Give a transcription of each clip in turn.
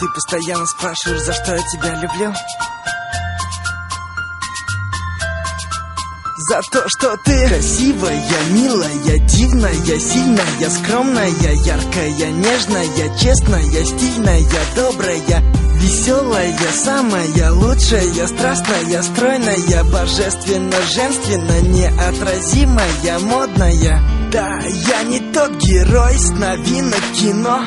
Ты постоянно спрашиваешь, за что я тебя люблю. За то, что ты красивая, милая, дивная, сильная, скромная, яркая, нежная, честная, стильная, добрая, веселая, самая лучшая, страстная, стройная, божественно, женственно, неотразимая, модная. Да, я не тот герой с новинок кино.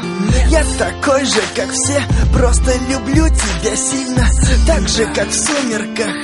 Я такой же, как все, просто люблю тебя сильно. Так же, как в «Сумерках»,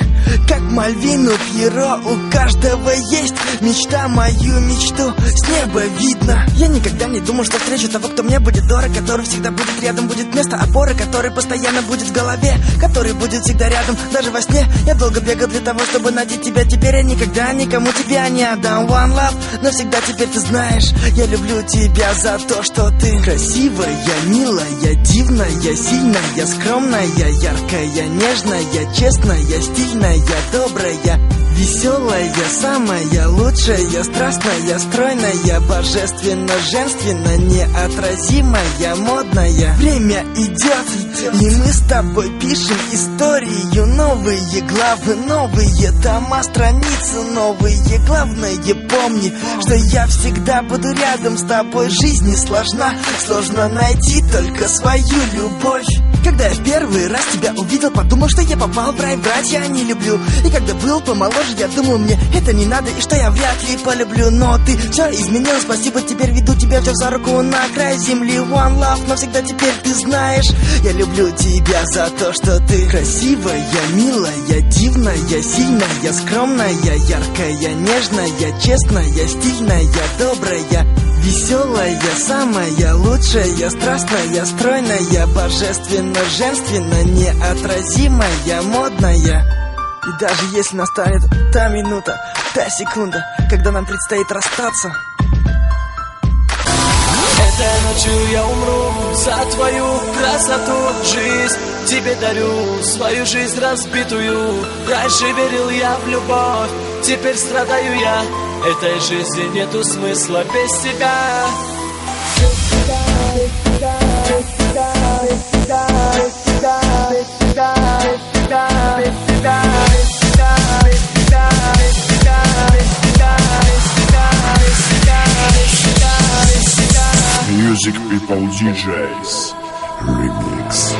как Мальвину Пьеро. У каждого есть мечта, мою мечту с неба видно. Я никогда не думал, что встречу того, кто мне будет дорог, который всегда будет рядом, будет место опоры, который постоянно будет в голове, который будет всегда рядом, даже во сне. Я долго бегал для того, чтобы найти тебя. Теперь я никогда никому тебя не отдам. One love, навсегда теперь ты знаешь, я люблю тебя за то, что ты красивая, милая, дивная, сильная, скромная, яркая, нежная, честная, стильная, добрая, веселая, самая лучшая, страстная, стройная, божественно, женственно, неотразимая, модная. Время идет, и мы с тобой пишем историю. Новые главы, новые тома, страницы новые. Главное, помни, что я всегда буду рядом с тобой. Жизнь не сложна, сложно найти только свою любовь. Когда я в первый раз тебя увидел, подумал, что я попал в рай, врать я не люблю. И когда был помоложе, я думал, мне это не надо, и что я вряд ли полюблю. Но ты все изменил, спасибо, теперь веду тебя, взяв за руку на край земли. One love, навсегда теперь ты знаешь, я люблю тебя за то, что ты красивая, милая, дивная, сильная, скромная, яркая, нежная, честная, стильная, добрая, веселая, самая лучшая, страстная, стройная, божественно, женственно, неотразимая, модная. И даже если настанет та минута, та секунда, когда нам предстоит расстаться, этой ночью я умру за твою красоту. Жизнь тебе дарю, свою жизнь разбитую. Раньше верил я в любовь, теперь страдаю я. Этой жизни нету смысла без тебя. Music People DJs Remix.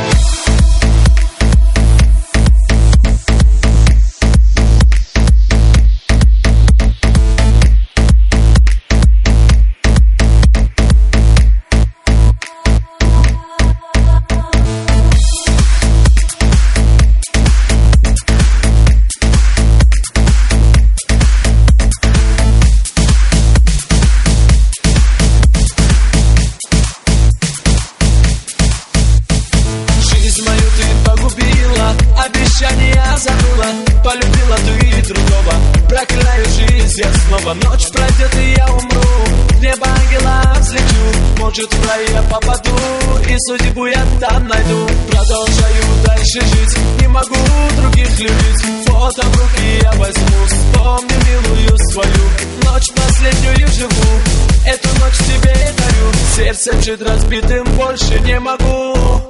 Обещания забыла, полюбила ты другого. Проклинаю жизнь я снова. Ночь пройдет и я умру, в небо ангела взлечу. Может в рай я попаду, и судьбу я там найду. Продолжаю дальше жить, не могу других любить. Фото в руки я возьму, вспомню милую свою. Ночь последнюю живу, эту ночь тебе дарю. Сердце чуть разбитым больше не могу.